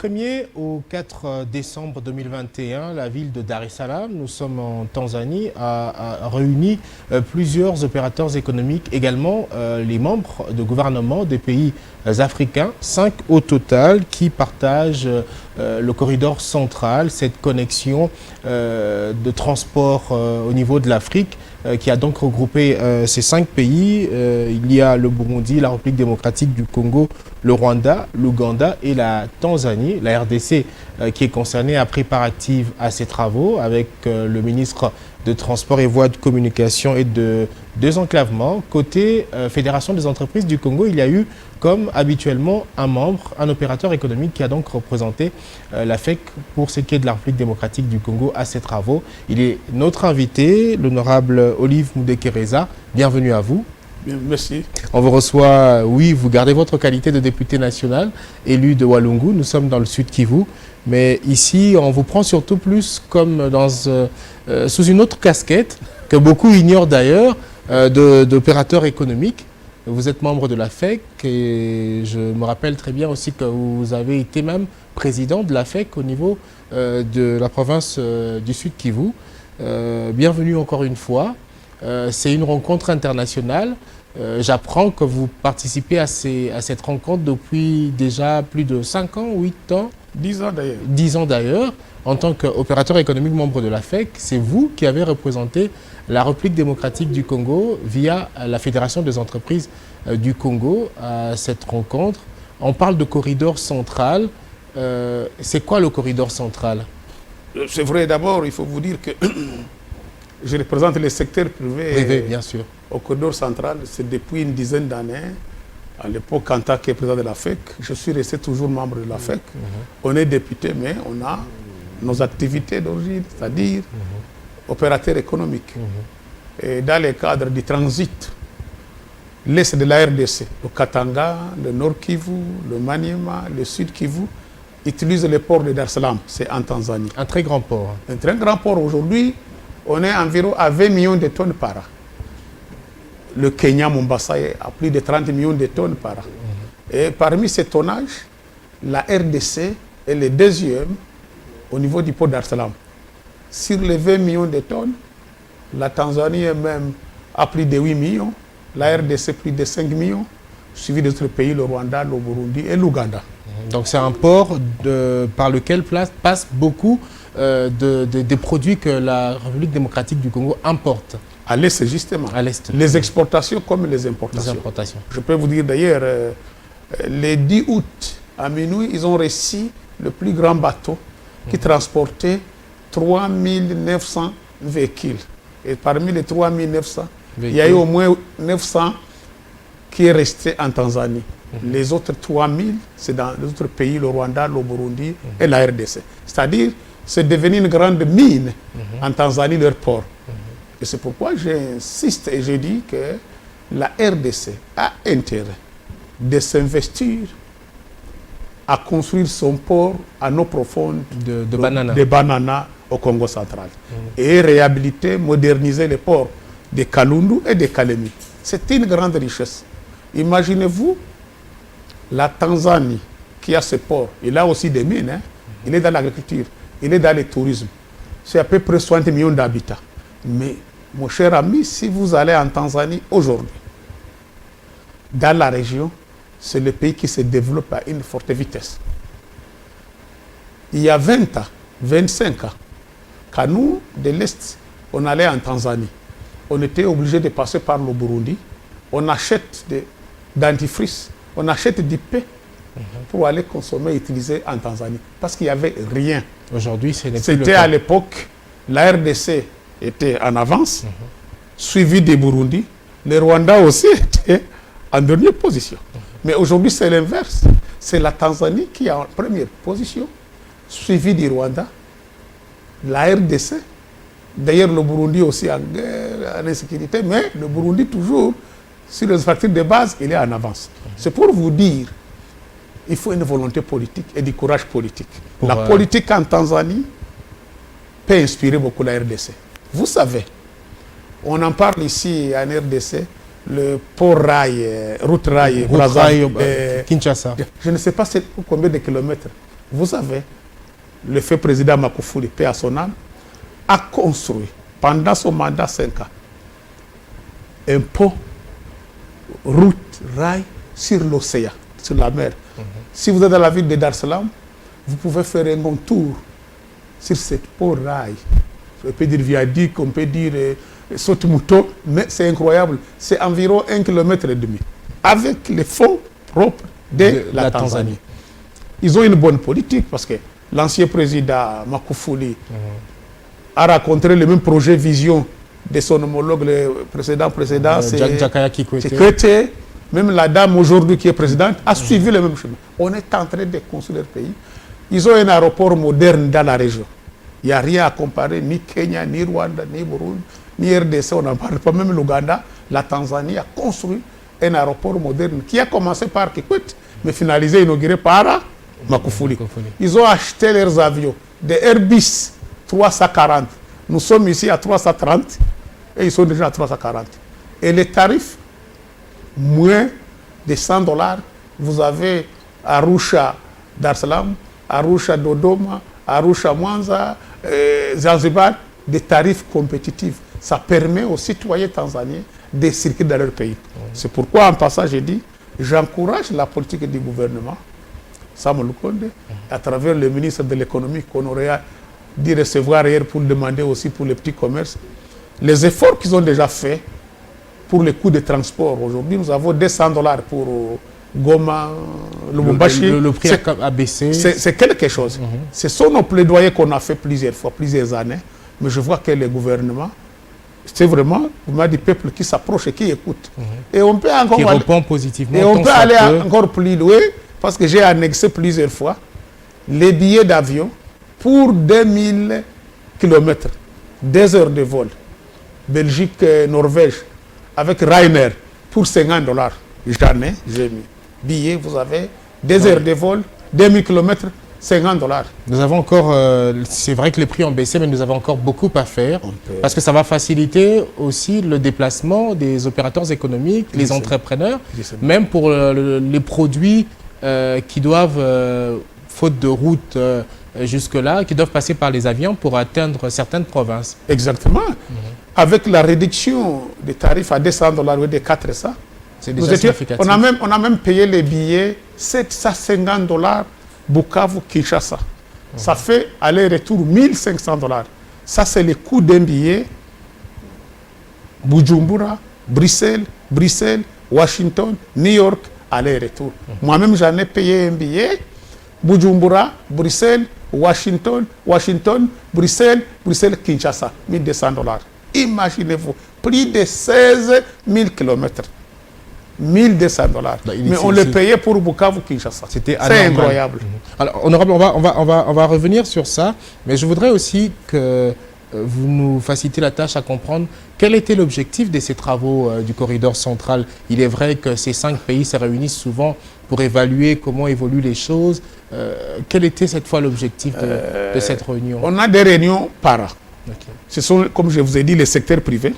1er au 4 décembre 2021, la ville de Dar es Salaam, nous sommes en Tanzanie, a réuni plusieurs opérateurs économiques, également les membres de gouvernement des pays africains, 5 au total, qui partagent le corridor central, cette connexion de transport au niveau de l'Afrique, qui a donc regroupé ces 5 pays. Il y a le Burundi, la République démocratique du Congo, le Rwanda, l'Ouganda et la Tanzanie. La RDC qui est concernée a pris part active à ces travaux avec le ministre de Transport et Voies de Communication et de Désenclavement. Côté Fédération des entreprises du Congo, il y a eu, comme habituellement, un membre, un opérateur économique qui a donc représenté la FEC pour ce qui est de la République démocratique du Congo à ces travaux. Il est notre invité, l'honorable Olive Mudekereza. Bienvenue à vous. Bien, merci. On vous reçoit, oui, vous gardez votre qualité de député national, élu de Walungu. Nous sommes dans le Sud Kivu. Mais ici, on vous prend surtout plus comme sous une autre casquette, que beaucoup ignorent d'ailleurs, d'opérateur économique. Vous êtes membre de la FEC et je me rappelle très bien aussi que vous avez été même président de la FEC au niveau de la province du Sud Kivu. Bienvenue encore une fois. C'est une rencontre internationale. J'apprends que vous participez à cette rencontre depuis déjà plus de 5 ans, 8 ans. 10 ans d'ailleurs. 10 ans d'ailleurs. En tant qu'opérateur économique membre de la FEC, c'est vous qui avez représenté la République démocratique du Congo via la Fédération des entreprises du Congo à cette rencontre. On parle de corridor central. C'est quoi le corridor central? C'est vrai, d'abord, il faut vous dire que je représente le secteur privé, bien sûr. Au corridor central. C'est depuis une dizaine d'années. À l'époque, en tant que président de la FEC, je suis resté toujours membre de la FEC. On est député, mais on a nos activités d'origine, c'est-à-dire opérateurs économiques. Et dans le cadre du transit, l'Est de la RDC, le Katanga, le Nord Kivu, le Maniema, le Sud Kivu, utilisent le port de Dar es Salaam, c'est en Tanzanie. Un très grand port. Un très grand port. Aujourd'hui, on est environ à 20 millions de tonnes par an. Le Kenya, Mombasa, est à plus de 30 millions de tonnes par an. Et parmi ces tonnages, la RDC est le deuxième au niveau du port Dar es Salaam. Sur les 20 millions de tonnes, la Tanzanie est même à plus de 8 millions, la RDC plus de 5 millions, suivi d'autres pays, le Rwanda, le Burundi et l'Ouganda. Donc c'est un port par lequel passent beaucoup des produits que la République démocratique du Congo importe. À l'Est, justement. À l'Est. Les exportations comme les importations. Je peux vous dire d'ailleurs, le 10 août, à minuit, ils ont reçu le plus grand bateau qui transportait 3900 véhicules. Et parmi les 3900, il y a eu au moins 900 qui est resté en Tanzanie. Les autres 3000, c'est dans les autres pays, le Rwanda, le Burundi et la RDC. C'est-à-dire, c'est devenu une grande mine en Tanzanie, leur port. Et c'est pourquoi j'insiste et je dis que la RDC a intérêt de s'investir à construire son port à eau profonde de Banana au Congo central. Et réhabiliter, moderniser les ports de Kalundu et de Kalemi. C'est une grande richesse. Imaginez-vous la Tanzanie qui a ce port. Il a aussi des mines. Il est dans l'agriculture. Il est dans le tourisme. C'est à peu près 60 millions d'habitants. Mais, mon cher ami, si vous allez en Tanzanie aujourd'hui, dans la région, c'est le pays qui se développe à une forte vitesse. Il y a 20 ans, 25 ans, quand nous, de l'Est, on allait en Tanzanie, on était obligé de passer par le Burundi, on achète des dentifrice, on achète du pain pour aller consommer et utiliser en Tanzanie, parce qu'il n'y avait rien. Aujourd'hui, c'était à l'époque, la RDC était en avance, suivi des Burundi. Le Rwanda aussi était en dernière position. Mais aujourd'hui, c'est l'inverse. C'est la Tanzanie qui est en première position, suivi du Rwanda, la RDC. D'ailleurs, le Burundi aussi en guerre, en insécurité, mais le Burundi toujours, sur les infrastructures de base, il est en avance. C'est pour vous dire, il faut une volonté politique et du courage politique. La politique en Tanzanie peut inspirer beaucoup la RDC. Vous savez, on en parle ici en RDC, le port rail, route rail, Kinshasa. Je ne sais pas combien de kilomètres. vous savez, le fait président Magufuli, paix à son âme, a construit pendant son mandat 5 ans un pont, route, rail sur l'océan, sur la mer. Si vous êtes dans la ville de Dar es Salaam, vous pouvez faire un tour sur cette pont rail. On peut dire viaduc, on peut dire saute-mouton, mais c'est incroyable. C'est environ 1,5 km avec les fonds propres de la Tanzanie. Ils ont une bonne politique parce que l'ancien président Magufuli a rencontré le même projet vision de son homologue, le précédent, c'est Jakaya Kikwete. Même la dame aujourd'hui qui est présidente a suivi le même chemin. On est en train de construire leur pays. Ils ont un aéroport moderne dans la région. Il n'y a rien à comparer, ni Kenya, ni Rwanda, ni Burundi, ni RDC, on n'en parle pas, même l'Ouganda. La Tanzanie a construit un aéroport moderne qui a commencé par Kikwete, mais finalisé, inauguré par Magufuli. Ils ont acheté leurs avions, des Airbus 340. Nous sommes ici à 330 et ils sont déjà à 340. Et les tarifs, moins de $100, vous avez Arusha, Dar es Salaam, Arusha, Dodoma, Arusha, Mwanza, Zanzibar, des tarifs compétitifs. Ça permet aux citoyens tanzaniens de circuler dans leur pays. C'est pourquoi, en passant, j'ai dit, j'encourage la politique du gouvernement, Samuel Lukonde, à travers le ministre de l'économie qu'on aurait dû recevoir hier pour demander aussi pour les petits commerces, les efforts qu'ils ont déjà faits pour les coûts de transport. Aujourd'hui, nous avons $200 pour Goma, Lubumbashi. Le prix a baissé. C'est quelque chose. Ce sont nos plaidoyers qu'on a fait plusieurs fois, plusieurs années. Mais je vois que le gouvernement, c'est vraiment du peuple qui s'approche et qui écoute. Et on peut encore qui répond positivement. Et on peut aller encore plus loin, parce que j'ai annexé plusieurs fois les billets d'avion pour 2000 km, 2 heures de vol, Belgique, Norvège, avec Ryanair pour $50. Jamais j'ai mis. Billets, vous avez 2 heures de vol, 2000 km, $50. Nous avons encore, c'est vrai que les prix ont baissé, mais nous avons encore beaucoup à faire, parce que ça va faciliter aussi le déplacement des opérateurs économiques, les entrepreneurs, même pour les produits qui doivent, faute de route jusque-là, qui doivent passer par les avions pour atteindre certaines provinces. Exactement. Avec la réduction des tarifs à $200 ou de 400, c'est déjà significatif. On a même payé les billets $750 Bukavu-Kinshasa. Ça fait aller-retour $1500. Ça, c'est le coût d'un billet Bujumbura, Bruxelles, Washington, New York, aller-retour. Moi-même, j'en ai payé un billet Bujumbura, Bruxelles, Washington, Bruxelles, Kinshasa, $1200. Imaginez-vous, plus de 16 000 km. $1200. Mais on le payait pour Bukavu-Kinshasa. C'est incroyable. Alors, honorable, on va revenir sur ça, mais je voudrais aussi que vous nous facilitez la tâche à comprendre quel était l'objectif de ces travaux du corridor central. Il est vrai que ces 5 pays se réunissent souvent pour évaluer comment évoluent les choses. Quel était cette fois l'objectif de cette réunion? On a des réunions par an. Ce sont, comme je vous ai dit, les secteurs privés.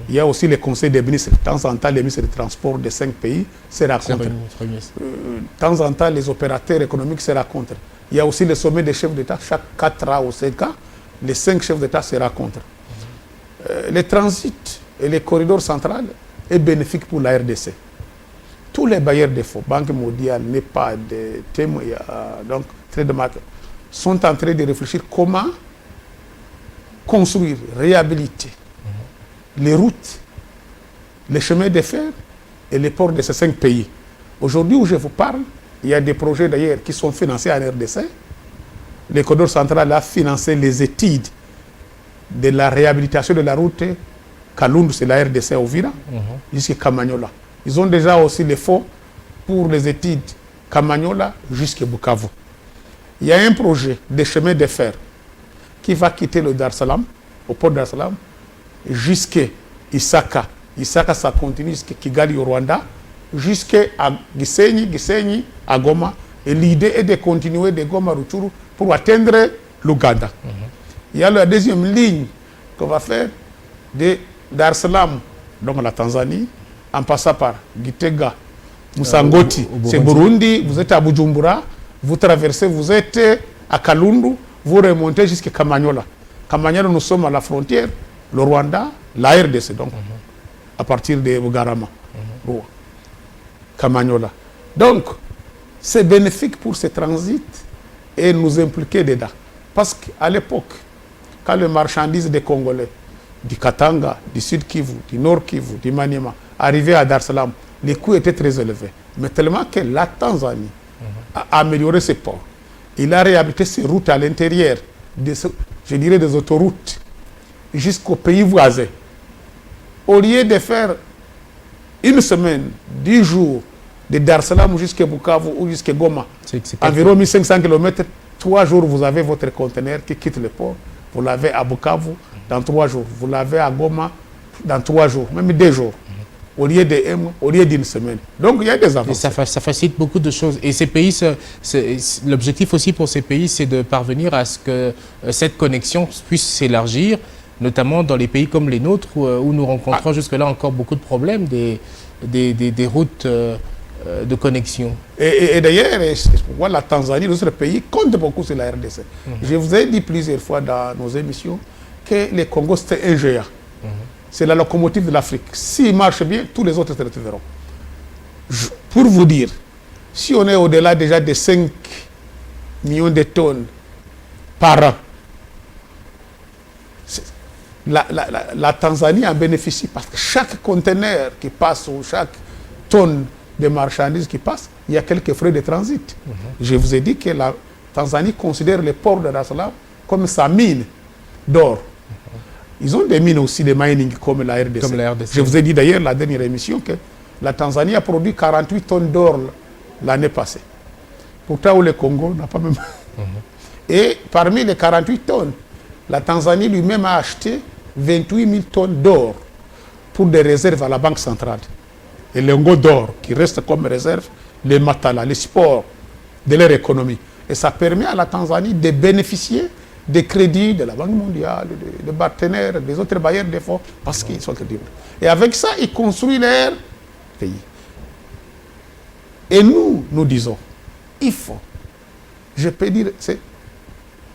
Il y a aussi les conseils des ministres. De temps en temps, les ministres des Transports des 5 pays se rencontrent. De temps en temps, les opérateurs économiques se rencontrent. Il y a aussi le sommet des chefs d'État. Chaque 4 ans ou 5 ans, les 5 chefs d'État se rencontrent. Le transit et les corridors centrales est bénéfique pour la RDC. Tous les bailleurs de fonds, Banque mondiale, NEPAD, TEM, donc Trade Market, sont en train de réfléchir comment construire, réhabiliter les routes, les chemins de fer et les ports de ces 5 pays. Aujourd'hui où je vous parle, il y a des projets d'ailleurs qui sont financés en RDC. Le corridor central a financé les études de la réhabilitation de la route Kalundu, c'est la RDC à Uvira, jusqu'à Kamanyola. Ils ont déjà aussi les fonds pour les études Kamanyola jusqu'à Bukavu. Il y a un projet de chemin de fer qui va quitter le Dar es Salaam, au port Dar es Salaam, jusqu'à Isaka. Isaka, ça continue jusqu'à Kigali au Rwanda, jusqu'à Gisenyi à Goma. Et l'idée est de continuer de Goma Rutshuru pour atteindre l'Ouganda. Il y a la deuxième ligne qu'on va faire de Dar es Salaam, donc la Tanzanie, en passant par Gitega, Musangoti, c'est Burundi, vous êtes à Bujumbura, vous traversez, vous êtes à Kalundu, vous remontez jusqu'à Kamanyola. Kamanyola, nous sommes à la frontière, le Rwanda, la RDC, donc, à partir de Bugarama, Kamanyola. Donc, c'est bénéfique pour ce transit et nous impliquer dedans. Parce qu'à l'époque, quand les marchandises des Congolais, du Katanga, du Sud Kivu, du Nord Kivu, du Maniema, arrivaient à Dar es Salaam, les coûts étaient très élevés. Mais tellement que la Tanzanie a amélioré ses ports. Il a réhabilité ses routes à l'intérieur, je dirais des autoroutes, jusqu'aux pays voisins. Au lieu de faire une semaine, 10 jours, de Dar es Salaam jusqu'à Bukavu ou jusqu'à Goma, environ 1500 km, 3 jours, vous avez votre conteneur qui quitte le port. Vous l'avez à Bukavu dans 3 jours. Vous l'avez à Goma dans 3 jours, même 2 jours. Au lieu d'une semaine. Donc il y a des avancées. Ça facilite beaucoup de choses. Et ces pays, l'objectif aussi pour ces pays, c'est de parvenir à ce que cette connexion puisse s'élargir, notamment dans les pays comme les nôtres, où nous rencontrons jusque-là encore beaucoup de problèmes, des routes de connexion. Et d'ailleurs, la Tanzanie, notre pays, compte beaucoup sur la RDC. Je vous ai dit plusieurs fois dans nos émissions que le Congo, c'était un géant. C'est la locomotive de l'Afrique. S'il marche bien, tous les autres se retrouveront. Pour vous dire, si on est au-delà déjà de 5 millions de tonnes par an, la Tanzanie en bénéficie parce que chaque conteneur qui passe ou chaque tonne de marchandises qui passe, il y a quelques frais de transit. Je vous ai dit que la Tanzanie considère le port de Dar es Salaam comme sa mine d'or. Ils ont des mines aussi, des mining comme la RDC. Je vous ai dit d'ailleurs la dernière émission que la Tanzanie a produit 48 tonnes d'or l'année passée. Pourtant, le Congo n'a pas même... Et parmi les 48 tonnes, la Tanzanie lui-même a acheté 28 000 tonnes d'or pour des réserves à la Banque centrale. Et les lingots d'or qui restent comme réserve, les matala, les sports de leur économie. Et ça permet à la Tanzanie de bénéficier des crédits de la Banque mondiale, des partenaires, des autres bailleurs de fonds, parce qu'ils sont crédibles. Et avec ça, ils construisent leur pays. Et nous disons, il faut, je peux dire, c'est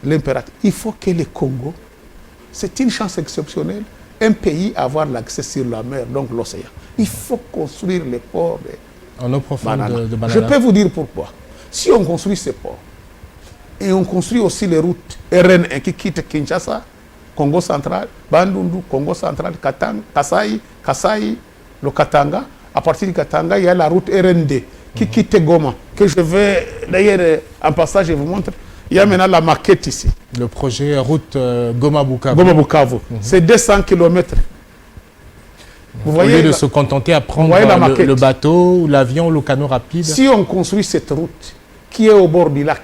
l'impératif, il faut que le Congo, c'est une chance exceptionnelle, un pays à avoir l'accès sur la mer, donc l'océan. Il faut construire les ports en eau profonde de Banana. Je peux vous dire pourquoi. Si on construit ces ports, et on construit aussi les routes RN1 qui quittent Kinshasa, Congo central, Bandundu, Congo central, Katanga, Kasai, le Katanga. À partir du Katanga, il y a la route RN2 qui quitte Goma, que je vais d'ailleurs en passage, je vous montre. Il y a maintenant la maquette ici. Le projet route Goma-Bukavu. Goma-Bukavu. C'est 200 km. Vous voyez, au lieu de se contenter à prendre le bateau, l'avion, le canot rapide. Si on construit cette route qui est au bord du lac,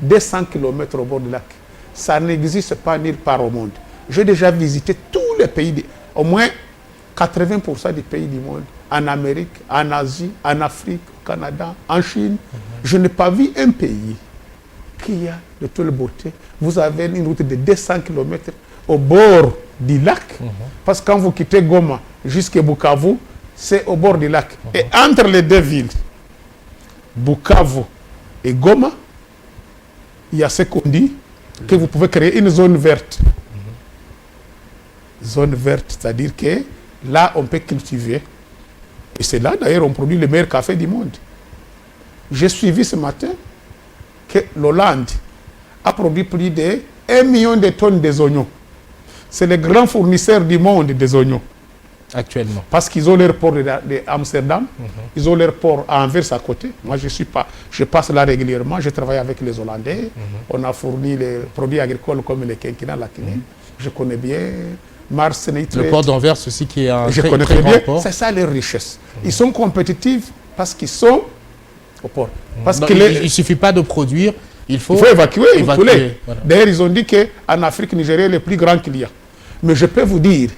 200 km au bord du lac, ça n'existe pas nulle part au monde. J'ai déjà visité tous les pays, au moins 80% des pays du monde, en Amérique, en Asie, en Afrique, au Canada, en Chine. Je n'ai pas vu un pays qui a de toute beauté. Vous avez une route de 200 km au bord du lac, parce que quand vous quittez Goma jusqu'à Bukavu, c'est au bord du lac. Et entre les deux villes, Bukavu et Goma, il y a ce qu'on dit, que vous pouvez créer une zone verte. Zone verte, c'est-à-dire que là, on peut cultiver. Et c'est là, d'ailleurs, on produit le meilleur café du monde. J'ai suivi ce matin que l'Hollande a produit plus de 1 million de tonnes d'oignons. C'est le grand fournisseur du monde des oignons. Actuellement. Parce qu'ils ont leur port d'Amsterdam, ils ont leur port à Anvers à côté. Moi, je passe là régulièrement, je travaille avec les Hollandais. On a fourni les produits agricoles comme les quinquina, la quinée. Je connais bien. Mars, le port d'Anvers aussi qui est un très grand port. C'est ça leur richesse. Ils sont compétitifs parce qu'ils sont au port. Il ne suffit pas de produire, il faut évacuer. Voilà. D'ailleurs, ils ont dit qu'en Afrique, Nigeria est le plus grand qu'il y a. Mais je peux vous dire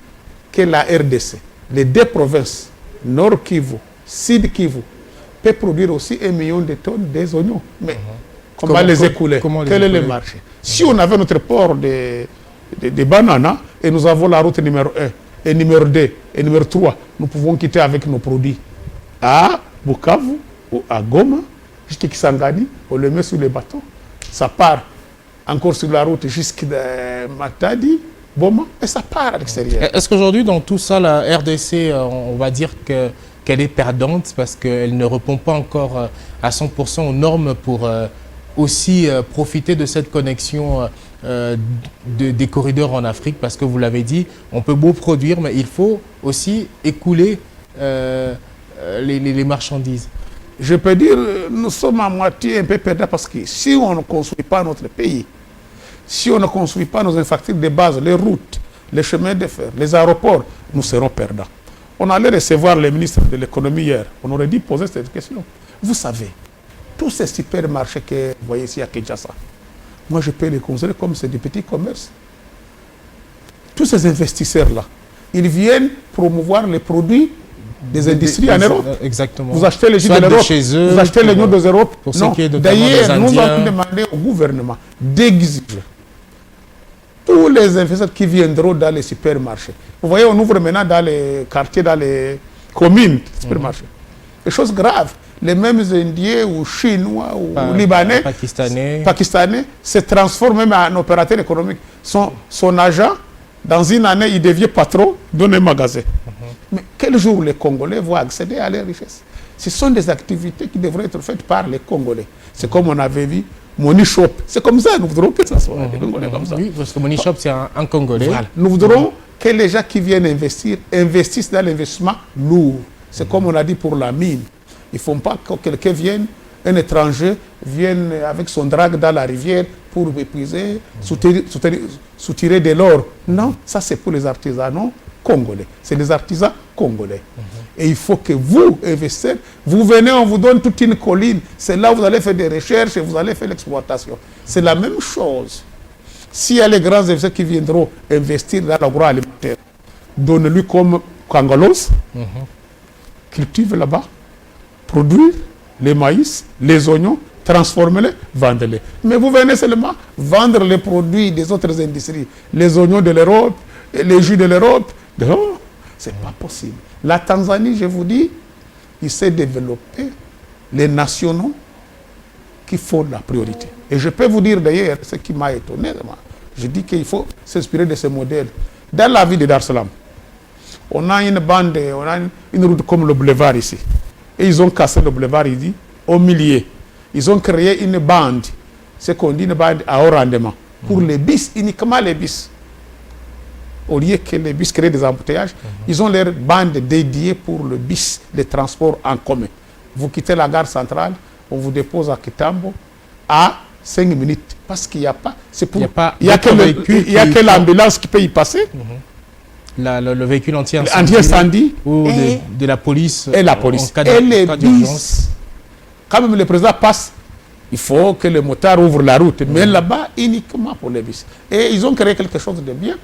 que la RDC, les deux provinces, Nord Kivu, Sud Kivu, peuvent produire aussi 1 million de tonnes des oignons. Mais comment les écouler? Quel est le marché? Si on avait notre port de bananes et nous avons la route numéro 1 et numéro 2 et numéro 3, nous pouvons quitter avec nos produits à Bukavu ou à Goma jusqu'à Kisangani, on le met sur les bateaux. Ça part encore sur la route jusqu'à Matadi, Boma, et ça part à l'extérieur. Est-ce qu'aujourd'hui, dans tout ça, la RDC, on va dire qu'elle est perdante parce qu'elle ne répond pas encore à 100% aux normes pour aussi profiter de cette connexion des corridors en Afrique? Parce que vous l'avez dit, on peut beau produire, mais il faut aussi écouler les marchandises. Je peux dire, nous sommes à moitié un peu perdants parce que si on ne construit pas notre pays, si on ne construit pas nos infrastructures de base, les routes, les chemins de fer, les aéroports, nous serons perdants. On allait recevoir le ministre de l'économie hier. On aurait dû poser cette question. Vous savez, tous ces supermarchés que vous voyez ici à Kinshasa, moi je peux les considérer comme c'est des petits commerces. Tous ces investisseurs-là, ils viennent promouvoir les produits des industries en Europe. Exactement. Vous achetez les jus de l'Europe, vous achetez les noix de l'Europe. Non, d'ailleurs, nous avons demandé au gouvernement d'exiger tous les investisseurs qui viendront dans les supermarchés. Vous voyez, on ouvre maintenant dans les quartiers, dans les communes, supermarchés. Des choses graves. Les mêmes Indiens ou Chinois ou Libanais, Pakistanais se transforment même en opérateur économique. Son agent, dans une année, il devient patron d'un magasin. Mais quel jour les Congolais vont accéder à leurs richesses? Ce sont des activités qui devraient être faites par les Congolais. C'est comme on avait vu Money Shop. C'est comme ça, nous voudrons que ça soit des Congolais comme ça. Oui, parce que Money Shop, c'est un Congolais. Voilà. Nous voudrons que les gens qui viennent investir, investissent dans l'investissement lourd. C'est comme on a dit pour la mine. Il ne faut pas que quelqu'un vienne, un étranger, vienne avec son drague dans la rivière pour épuiser, soutirer de l'or. Non, ça c'est pour les artisanaux congolais. C'est les artisans congolais. Et il faut que vous, investisseurs, vous venez, on vous donne toute une colline. C'est là où vous allez faire des recherches et vous allez faire l'exploitation. C'est la même chose. S'il y a les grands investisseurs qui viendront investir dans l'agroalimentaire, donnez-lui comme Kangalos, cultive là-bas, produire les maïs, les oignons, transformer-les, vendre-les. Mais vous venez seulement vendre les produits des autres industries, les oignons de l'Europe, les jus de l'Europe. Non, ce n'est pas possible. La Tanzanie, je vous dis, il s'est développé les nationaux qui font la priorité. Et je peux vous dire d'ailleurs, ce qui m'a étonné, je dis qu'il faut s'inspirer de ce modèle. Dans la ville de Dar es Salaam, on a une bande, on a une route comme le boulevard ici. Et ils ont cassé le boulevard ici, au milieu. Ils ont créé une bande, ce qu'on dit une bande à haut rendement, pour les bis, uniquement les bis. Au lieu que les bus créent des embouteillages, ils ont leur bande dédiée pour le bus, les transports en commun. Vous quittez la gare centrale, on vous dépose à Kitambo à 5 minutes. Parce qu'il n'y a pas... Il n'y a que l'ambulance qui peut y passer. Le véhicule anti-incendie. Ou de la police. Et la police. Et les bus. Quand même le président passe, il faut que le motard ouvre la route. Mais là-bas, uniquement pour les bus. Et ils ont créé quelque chose de bien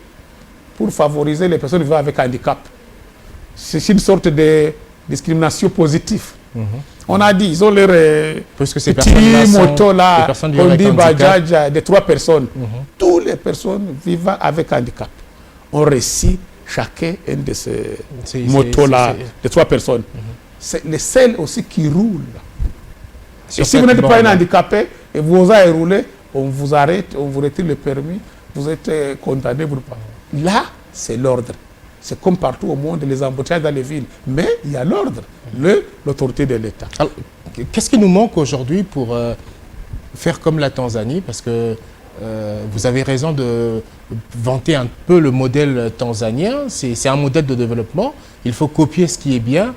pour favoriser les personnes vivant avec handicap. C'est une sorte de discrimination positive. On a dit, ils ont leur petit moto là, on dit Bajaj, de 3 personnes. Toutes les personnes vivant avec handicap ont réussi chacun un de ces motos-là, de 3 personnes. C'est les seuls aussi qui roulent. Et si vous n'êtes pas un handicapé et vous osez rouler, on vous arrête, on vous retire le permis, vous êtes condamné. Là, c'est l'ordre. C'est comme partout au monde, les embouteillages dans les villes. Mais il y a l'ordre, l'autorité de l'État. Qu'est-ce qui nous manque aujourd'hui pour faire comme la Tanzanie? Parce que vous avez raison de vanter un peu le modèle tanzanien. C'est un modèle de développement. Il faut copier ce qui est bien.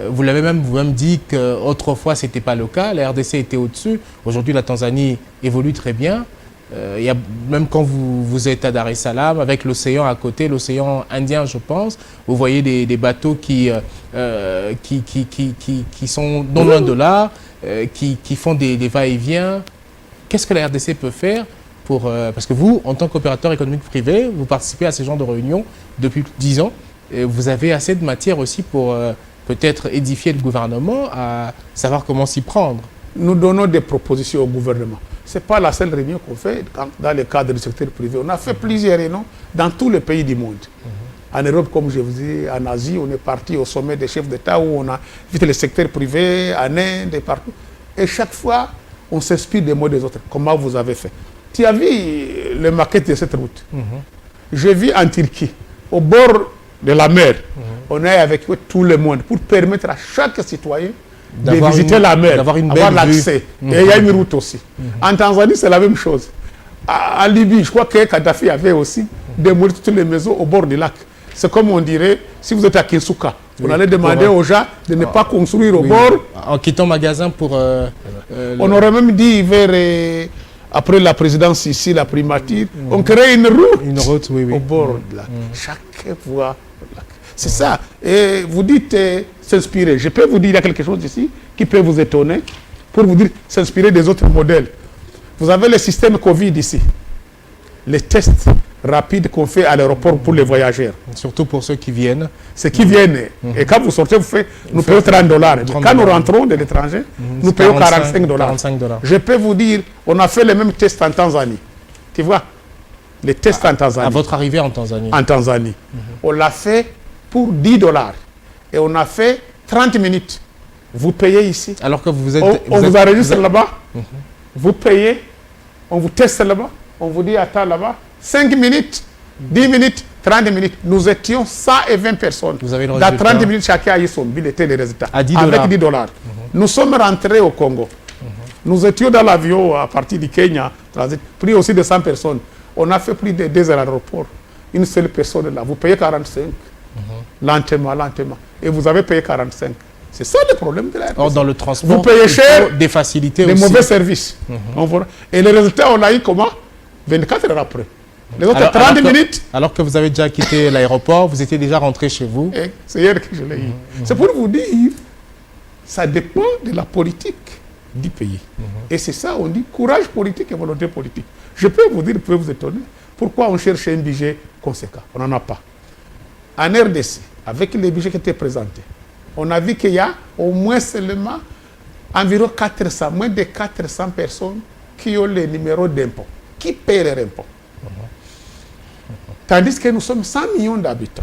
Vous l'avez vous-même dit qu'autrefois, ce n'était pas le cas. La RDC était au-dessus. Aujourd'hui, la Tanzanie évolue très bien. Y a, même quand vous êtes à Dar es Salaam, avec l'océan à côté, l'océan Indien, je pense, vous voyez des bateaux qui sont non loin de là, qui font des va-et-vient. Qu'est-ce que la RDC peut faire pour... parce que vous, en tant qu'opérateur économique privé, vous participez à ce genre de réunions depuis 10 ans. Et vous avez assez de matière aussi pour peut-être édifier le gouvernement à savoir comment s'y prendre. Nous donnons des propositions au gouvernement. Ce n'est pas la seule réunion qu'on fait dans le cadre du secteur privé. On a fait plusieurs réunions dans tous les pays du monde. En Europe, comme je vous dis, en Asie, on est parti au sommet des chefs d'État où on a invité le secteur privé, en Inde et partout. Et chaque fois, on s'inspire des mots des autres. Comment vous avez fait? Tu as vu le maquette de cette route? Je vis en Turquie, au bord de la mer. On est avec tout le monde pour permettre à chaque citoyen de visiter la mer, d'avoir l'accès. Et il y a une route aussi. En Tanzanie, c'est la même chose. En Libye, je crois que Kadhafi avait aussi démoli toutes les maisons au bord du lac. C'est comme on dirait, si vous êtes à Kinsuka, on allait demander aux gens de ne pas construire au bord. En quittant le magasin pour... on aurait même dit après la présidence ici, la primature, on crée une route, au bord du lac. Chaque voie au lac. C'est ça. Et vous dites s'inspirer. Je peux vous dire, il y a quelque chose ici qui peut vous étonner pour vous dire s'inspirer des autres modèles. Vous avez le système Covid ici. Les tests rapides qu'on fait à l'aéroport pour les voyageurs. Surtout pour ceux qui viennent. Ceux qui viennent. Et quand vous sortez, nous payons $30. Quand nous rentrons de l'étranger, nous payons $45. Je peux vous dire, on a fait les mêmes tests en Tanzanie. Tu vois? Les tests en Tanzanie. À votre arrivée en Tanzanie. En Tanzanie. On l'a fait pour $10. Et on a fait 30 minutes. Vous payez ici. Alors que vous êtes... On vous enregistre là-bas. Vous payez. On vous teste là-bas. On vous dit attends là-bas. 5 minutes, 10 minutes, 30 minutes. Nous étions 120 personnes. Vous avez le Dans 30 minutes, chacun a eu son bulletin de résultats. À 10 avec $10. Nous sommes rentrés au Congo. Nous étions dans l'avion à partir du Kenya, transit, pris aussi de 100 personnes. On a fait plus de 2 heures à l'aéroport. Une seule personne là. Vous payez 45. Lentement, lentement. Et vous avez payé 45. C'est ça le problème de la RDC. Or, dans le transport, vous payez cher, des facilités des aussi. mauvais services. Et les résultats, on l'a eu comment? 24 heures après. Les autres 30 minutes. Alors que vous avez déjà quitté l'aéroport, vous étiez déjà rentré chez vous. C'est hier que je l'ai eu. C'est pour vous dire, ça dépend de la politique du pays. Et c'est ça, on dit courage politique et volonté politique. Je peux vous dire, vous pouvez vous étonner, pourquoi on cherche un budget conséquent? On n'en a pas. En RDC, avec les budgets qui étaient présentés, on a vu qu'il y a au moins seulement environ 400, moins de 400 personnes qui ont les numéros d'impôts, qui paient leurs impôts. Tandis que nous sommes 100 millions d'habitants.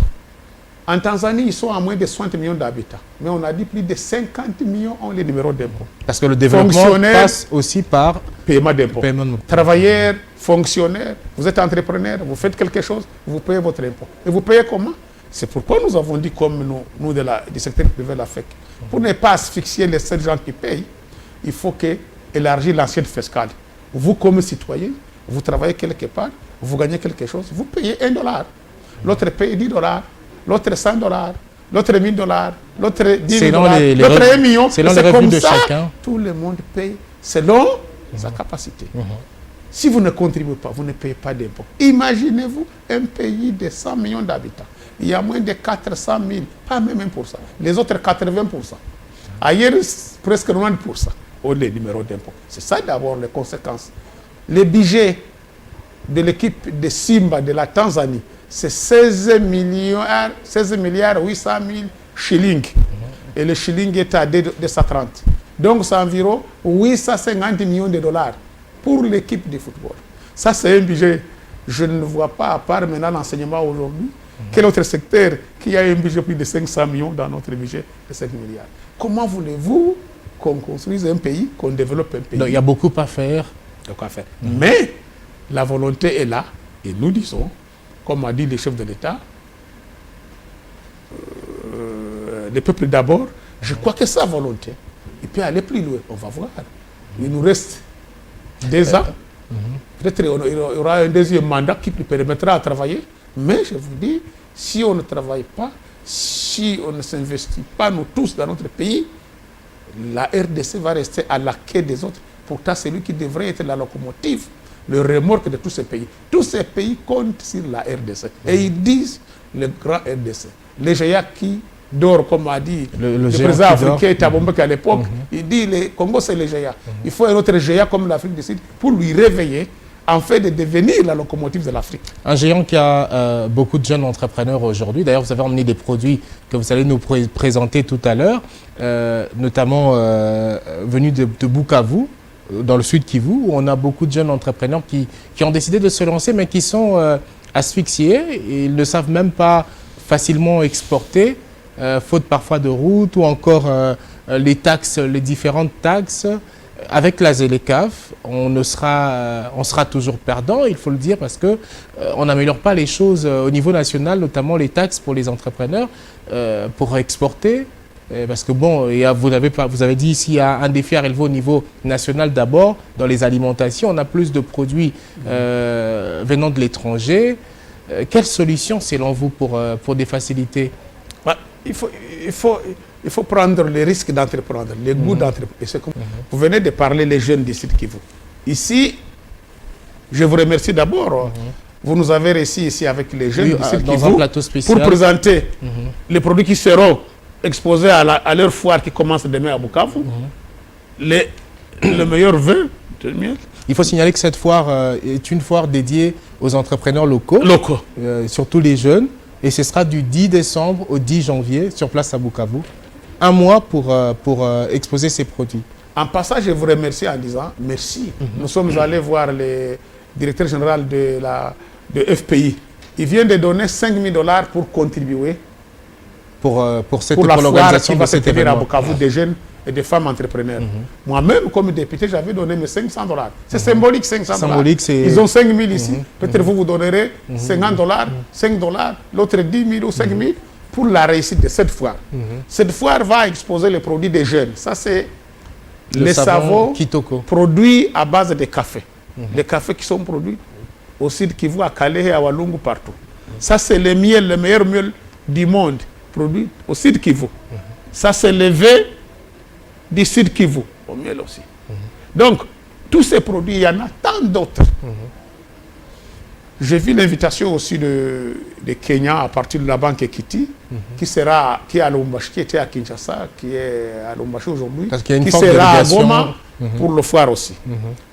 En Tanzanie, ils sont à moins de 60 millions d'habitants. Mais on a dit plus de 50 millions ont les numéros d'impôts. Parce que le développement passe aussi par paiement d'impôts. Travailleurs, fonctionnaires, vous êtes entrepreneur, vous faites quelque chose, vous payez votre impôt. Et vous payez comment? C'est pourquoi nous avons dit, comme nous du secteur privé de l'Afrique, pour ne pas asphyxier les seuls gens qui payent, il faut élargir l'assiette fiscale. Vous, comme citoyen, vous travaillez quelque part, vous gagnez quelque chose, vous payez $1. L'autre paye $10, l'autre $100, l'autre $1000, l'autre $10 000, l'autre $1 million. Selon les revenus de chacun. Tout le monde paye selon sa capacité. Si vous ne contribuez pas, vous ne payez pas d'impôts. Imaginez-vous un pays de 100 millions d'habitants. Il y a moins de 400 000, pas même 1%. Les autres 80%. Ailleurs, presque 90% ont les numéros d'impôts. C'est ça d'abord les conséquences. Le budget de l'équipe de Simba de la Tanzanie, c'est 16 milliards 800 000 shillings. Et le shilling est à 230. Donc c'est environ 850 millions de dollars pour l'équipe de football. Ça, c'est un budget. Je ne vois pas, à part maintenant l'enseignement aujourd'hui, quel autre secteur qui a un budget plus de 500 millions dans notre budget de 5 milliards. Comment voulez-vous qu'on construise un pays, qu'on développe un pays? Donc, il y a beaucoup à faire. Mais la volonté est là. Et nous disons, comme a dit le chef de l'État, le peuple d'abord, je crois que sa volonté, il peut aller plus loin. On va voir. Il nous reste 2 ans. Peut-être qu'il y aura un deuxième mandat qui nous permettra de travailler. Mais je vous dis, si on ne travaille pas, si on ne s'investit pas, nous tous, dans notre pays, la RDC va rester à la quai des autres. Pourtant, c'est lui qui devrait être la locomotive, le remorque de tous ces pays. Tous ces pays comptent sur la RDC. Et ils disent, le grand RDC, les GIA qui dort, comme a dit le président africain Thabo à l'époque, il dit, le Congo, c'est le GIA. Il faut un autre GIA comme l'Afrique du Sud pour lui réveiller, en fait de devenir la locomotive de l'Afrique. Un géant qui a beaucoup de jeunes entrepreneurs aujourd'hui. D'ailleurs, vous avez emmené des produits que vous allez nous présenter tout à l'heure, notamment venus de Bukavu, dans le sud Kivu, où on a beaucoup de jeunes entrepreneurs qui ont décidé de se lancer, mais qui sont asphyxiés et ils ne savent même pas facilement exporter, faute parfois de route ou encore les taxes, les différentes taxes. avec la ZLECAf, on sera toujours perdant, il faut le dire, parce qu'on n'améliore pas les choses au niveau national, notamment les taxes pour les entrepreneurs, pour exporter. Parce que bon, vous avez dit ici, il y a un défi à relever au niveau national d'abord. Dans les alimentations, on a plus de produits venant de l'étranger. Quelle solution, selon vous, pour des facilités? Il faut prendre les risques d'entreprendre, les goûts d'entreprendre. Vous venez de parler les jeunes d'ici de Kivu. Ici, je vous remercie d'abord. Vous nous avez réussi ici avec les jeunes d'ici de Kivu pour présenter les produits qui seront exposés à leur foire qui commence demain à Bukavu. Le meilleur vin de miel. Il faut signaler que cette foire est une foire dédiée aux entrepreneurs locaux. Surtout les jeunes. Et ce sera du 10 décembre au 10 janvier sur place à Bukavu. Un mois pour exposer ces produits. En passant, je vous remercie en disant merci. Nous sommes allés voir le directeur général de FPI. Il vient de donner $5 000 pour contribuer pour la foire qui va se tenir à Bukavu des jeunes et des femmes entrepreneurs. Moi-même, comme député, j'avais donné mes $500. C'est symbolique, $500. Ils ont 5 000 ici. Peut-être vous donnerez $50, $5, l'autre 10 000 ou 5 000 pour la réussite de cette foire. Cette foire va exposer les produits des jeunes. Ça, c'est les savons produits à base de café. Les cafés qui sont produits au Sud Kivu, à Calais et à Walungu, partout. Ça, c'est le miel, le meilleur miel du monde, produit au Sud Kivu. Ça, c'est le vin du Sud Kivu, au miel aussi. Donc, tous ces produits, il y en a tant d'autres. J'ai vu l'invitation aussi de Kenya à partir de la banque Equity, qui est à Lubumbashi, qui était à Kinshasa, qui est à Lubumbashi aujourd'hui, qui sera à Goma pour le foire aussi.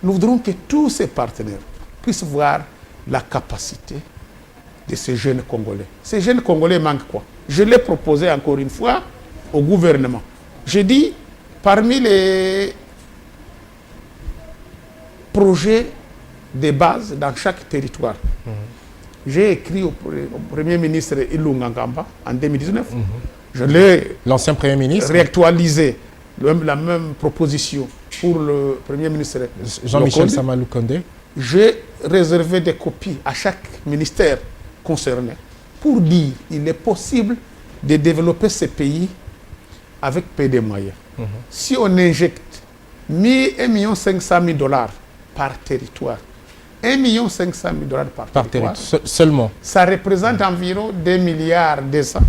Nous voudrons que tous ces partenaires puissent voir la capacité de ces jeunes Congolais. Ces jeunes Congolais manquent quoi? Je l'ai proposé encore une fois au gouvernement. J'ai dit, parmi les projets de base dans chaque territoire, j'ai écrit au Premier ministre Ilunga Ngamba en 2019. Je l'ai, l'ancien Premier ministre, réactualisé la même proposition pour le Premier ministre Jean-Michel Sama Lukonde. J'ai réservé des copies à chaque ministère concerné pour dire qu'il est possible de développer ces pays avec peu de moyens. Si on injecte $1 500 000 par territoire, $1 500 000 par territoire, seulement, ça représente environ 2 milliards de ça.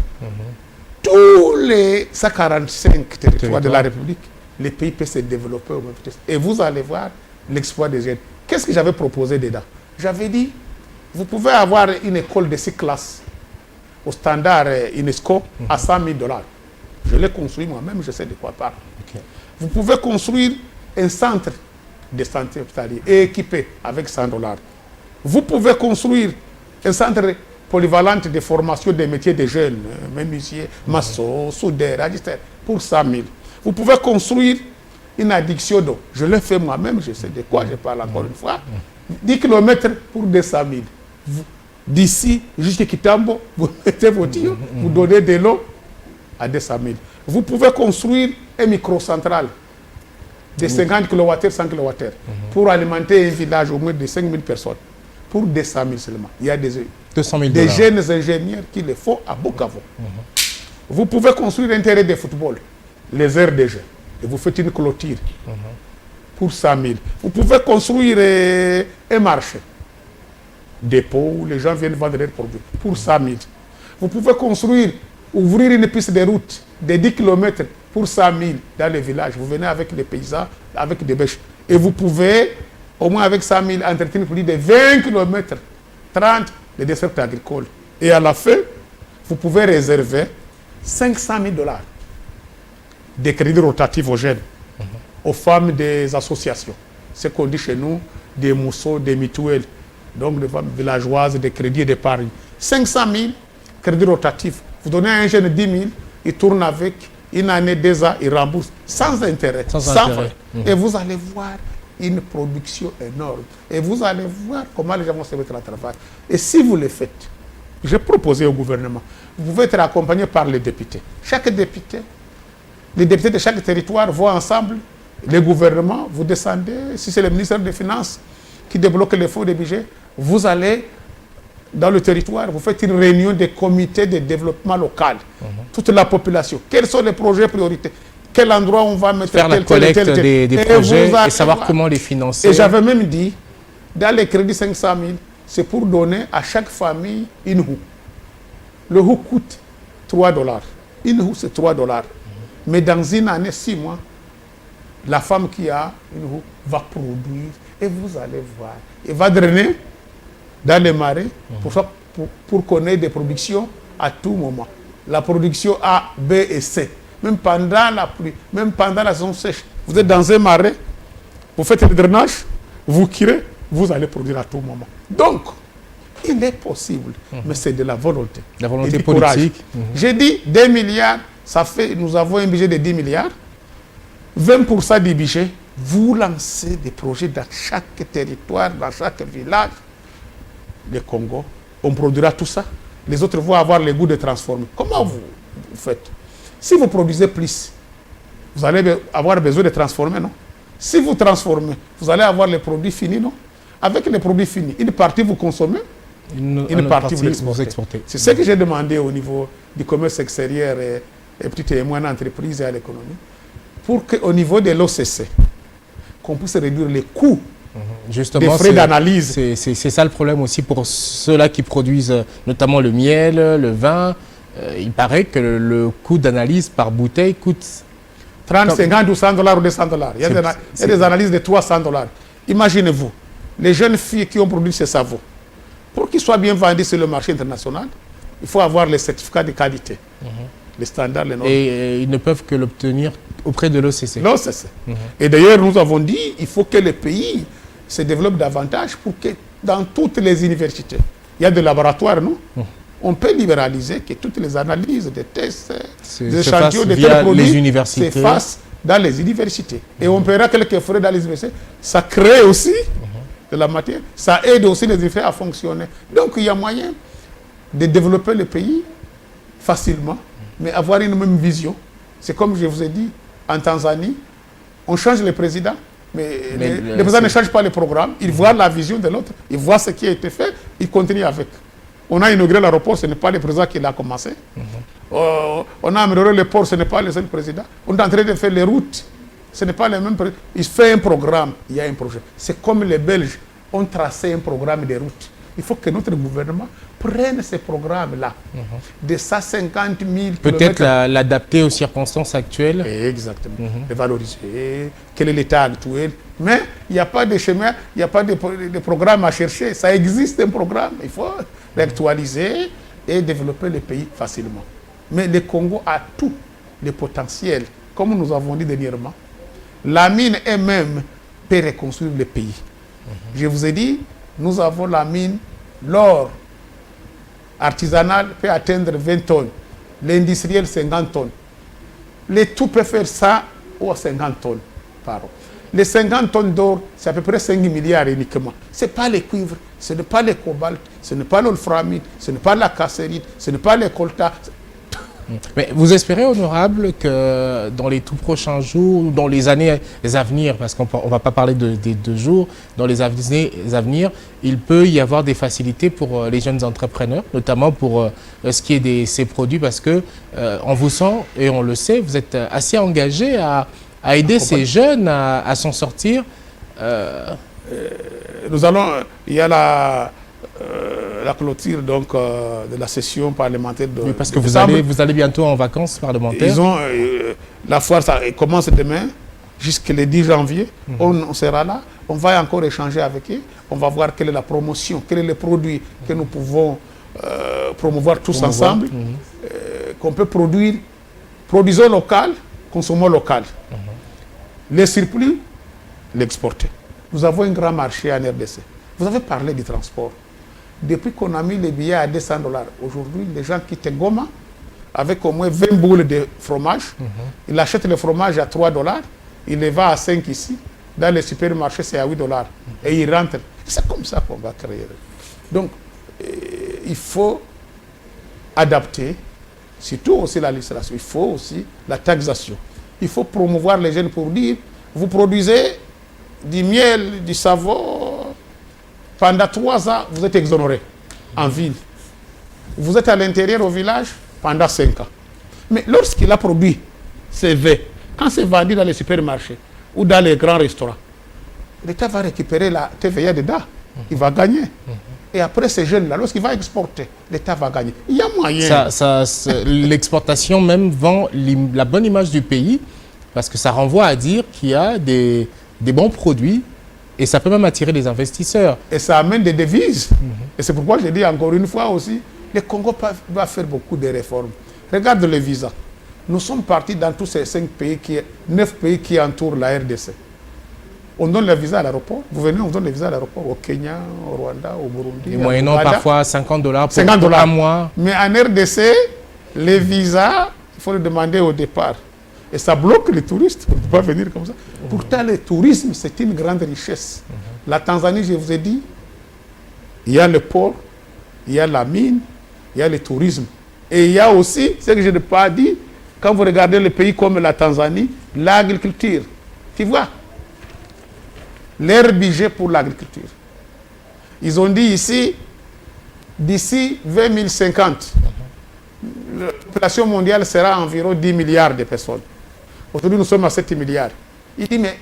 Tous les 145 territoires de la République, les pays peuvent se développer au même vitesse. Et vous allez voir l'exploit des jeunes. Qu'est-ce que j'avais proposé dedans? J'avais dit, vous pouvez avoir une école de 6 classes au standard UNESCO à $100 000. Je l'ai construit moi-même, je sais de quoi parle. Vous pouvez construire un centre de santé hospitalier et équipé avec $100. Vous pouvez construire un centre polyvalent de formation des métiers des jeunes, menuisier, maçon, soudeur, agitateur, pour 100 000. Vous pouvez construire une addiction d'eau. Je l'ai fait moi-même, je sais de quoi je parle encore une fois. 10 km pour 200 000. D'ici jusqu'à Kitambo, vous mettez vos tuyaux, vous donnez de l'eau à 200 000. Vous pouvez construire un microcentrale de 50 kWh, 100 kWh pour alimenter un village au moins de 5 000 personnes. Pour 200 000 seulement. Il y a des jeunes ingénieurs qui le font à Bukavu. Vous pouvez construire un terrain de football, les aires de jeu, et vous faites une clôture pour 100 000. Vous pouvez construire un marché, dépôt où les gens viennent vendre leurs produits pour 100 000. Vous pouvez construire, ouvrir une piste de route de 10 km pour 100 000 dans les villages. Vous venez avec les paysans, avec des bêches. Et vous pouvez, au moins avec 100 000, entretenir plus de 20 km, 30 les desserts agricoles. Et à la fin, vous pouvez réserver $500 000 de crédits rotatifs aux jeunes, aux femmes des associations. Ce qu'on dit chez nous, des mousseaux, des mutuelles, donc des femmes villageoises, des crédits d'épargne. 500 000 crédits rotatifs. Vous donnez à un jeune 10 000, il tourne avec une année, 2 ans, il rembourse sans intérêt, sans frais. Et vous allez voir une production énorme. Et vous allez voir comment les gens vont se mettre à travail. Et si vous le faites, j'ai proposé au gouvernement, vous pouvez être accompagné par les députés. Chaque député, les députés de chaque territoire vont ensemble Les gouvernements, vous descendez, si c'est le ministère des Finances qui débloque les fonds de budget, vous allez dans le territoire, vous faites une réunion des comités de développement local, toute la population. Quels sont les projets prioritaires? Quel endroit on va mettre faire la collecte des projets et savoir comment les financer. Et j'avais même dit, dans les crédits 500 000, c'est pour donner à chaque famille une houe. Le houe coûte $3. Une houe, c'est $3. Mais dans une année, 6 mois, la femme qui a une houe va produire et vous allez voir. Elle va drainer dans les marais pour qu'on ait des productions à tout moment. La production A, B et C. Même pendant la pluie, même pendant la saison sèche. Vous êtes dans un marais, vous faites le drainage, vous curez, vous allez produire à tout moment. Donc, il est possible, mais c'est de la volonté. La volonté politique. J'ai dit 2 milliards, ça fait, nous avons un budget de 10 milliards. 20% du budget, vous lancez des projets dans chaque territoire, dans chaque village. Le Congo, on produira tout ça. Les autres vont avoir le goût de transformer. Comment vous faites? Si vous produisez plus, vous allez avoir besoin de transformer, non? Si vous transformez, vous allez avoir les produits finis, non? Avec les produits finis, une partie vous consommez, une partie vous exportez. C'est ce que j'ai demandé au niveau du commerce extérieur et petites et moyennes entreprises et à l'économie, pour qu'au niveau de l'OCC, qu'on puisse réduire les coûts. Justement, des frais d'analyse. C'est ça le problème aussi pour ceux-là qui produisent notamment le miel, le vin. Il paraît que le coût d'analyse par bouteille coûte 30, 50 ou $100 ou $200. Il y a des analyses de $300. Imaginez-vous, les jeunes filles qui ont produit ces savons, pour qu'ils soient bien vendus sur le marché international, il faut avoir les certificats de qualité, les standards, les normes. Et ils ne peuvent que l'obtenir auprès de l'OCC. L'OCC. Et d'ailleurs, nous avons dit qu'il faut que les pays se développent davantage pour que dans toutes les universités, il y a des laboratoires, non? On peut libéraliser que toutes les analyses, des tests, des échantillons de tels produits se fassent dans les universités. Et on paiera quelques frais dans les universités. Ça crée aussi de la matière. Ça aide aussi les universités à fonctionner. Donc il y a moyen de développer le pays facilement, mais avoir une même vision. C'est comme je vous ai dit, en Tanzanie, on change le président, mais le président ne change pas le programme. Il voit la vision de l'autre, il voit ce qui a été fait, il continue avec. On a inauguré l'aéroport, ce n'est pas le président qui l'a commencé. On a amélioré le port, ce n'est pas le seul président. On est en train de faire les routes, ce n'est pas le même président. Il fait un programme, il y a un projet. C'est comme les Belges ont tracé un programme de route. Il faut que notre gouvernement prenne ces programmes-là, de 150 000 km. Peut-être l'adapter aux circonstances actuelles. Exactement. Les valoriser. Quel est l'état actuel? Mais il n'y a pas de chemin, il n'y a pas de programme à chercher. Ça existe un programme. Il faut l'actualiser et développer le pays facilement. Mais le Congo a tout le potentiel. Comme nous avons dit dernièrement, la mine elle-même peut reconstruire le pays. Je vous ai dit, nous avons la mine, l'or artisanal peut atteindre 20 tonnes, l'industriel 50 tonnes. Le tout peut faire 100 ou 50 tonnes par an. Les 50 tonnes d'or, c'est à peu près 5 milliards uniquement. Ce n'est pas le cuivre, ce n'est pas le cobalt, ce n'est pas l'olframite, ce n'est pas la cassérite, ce n'est pas le colta. Mais vous espérez, honorable, que dans les tout prochains jours, dans les années à venir, parce qu'on ne va pas parler des 2 jours, dans les années à venir, il peut y avoir des facilités pour les jeunes entrepreneurs, notamment pour ce qui est de ces produits, parce que on vous sent, et on le sait, vous êtes assez engagé à aider ces jeunes à s'en sortir. Nous allons, il y a la clôture donc, de la session parlementaire de oui, parce que vous allez bientôt en vacances parlementaires. La foire ça commence demain jusqu'au 10 janvier. On sera là. On va encore échanger avec eux. On va voir quelle est la promotion, quel est le produit que nous pouvons promouvoir tous ensemble, qu'on peut produire. Produisons local, consommons local. Les surplus, l'exporter. Nous avons un grand marché en RDC. Vous avez parlé du transport. Depuis qu'on a mis les billets à $200, aujourd'hui, les gens quittent Goma avec au moins 20 boules de fromage. Ils achètent le fromage à $3, ils les vendent à 5 ici. Dans les supermarchés, c'est à $8. Et ils rentrent. C'est comme ça qu'on va créer. Donc, il faut adapter, surtout aussi la législation. Il faut aussi la taxation. Il faut promouvoir les jeunes pour dire, Vous produisez du miel, du savon. Pendant 3 ans, vous êtes exonéré en ville. Vous êtes à l'intérieur au village pendant 5 ans. Mais lorsqu'il a produit ces vins, quand c'est vendu dans les supermarchés ou dans les grands restaurants, l'État va récupérer la TVA dedans. Il va gagner. Et après, ces jeunes-là, lorsqu'il va exporter, l'État va gagner. Il y a moyen. L'exportation même vend la bonne image du pays, parce que ça renvoie à dire qu'il y a des bons produits et ça peut même attirer des investisseurs. Et ça amène des devises. Et c'est pourquoi je dis encore une fois aussi, le Congo va faire beaucoup de réformes. Regarde le visa. Nous sommes partis dans tous ces 9 pays qui entourent la RDC. On donne le visa à l'aéroport. Vous venez, on donne le visa à l'aéroport au Kenya, au Rwanda, au Burundi. Et moyennant parfois $50 pour un mois. Mais en RDC, les visas, il faut le demander au départ. Et ça bloque les touristes. On ne peut pas venir comme ça. Pourtant, le tourisme, c'est une grande richesse. La Tanzanie, je vous ai dit, il y a le port, il y a la mine, il y a le tourisme. Et il y a aussi, ce que je n'ai pas dit, quand vous regardez les pays comme la Tanzanie, l'agriculture. Tu vois, leur budget pour l'agriculture. Ils ont dit ici, d'ici 2050, la population mondiale sera environ 10 milliards de personnes. Aujourd'hui, nous sommes à 7 milliards. Il dit, mais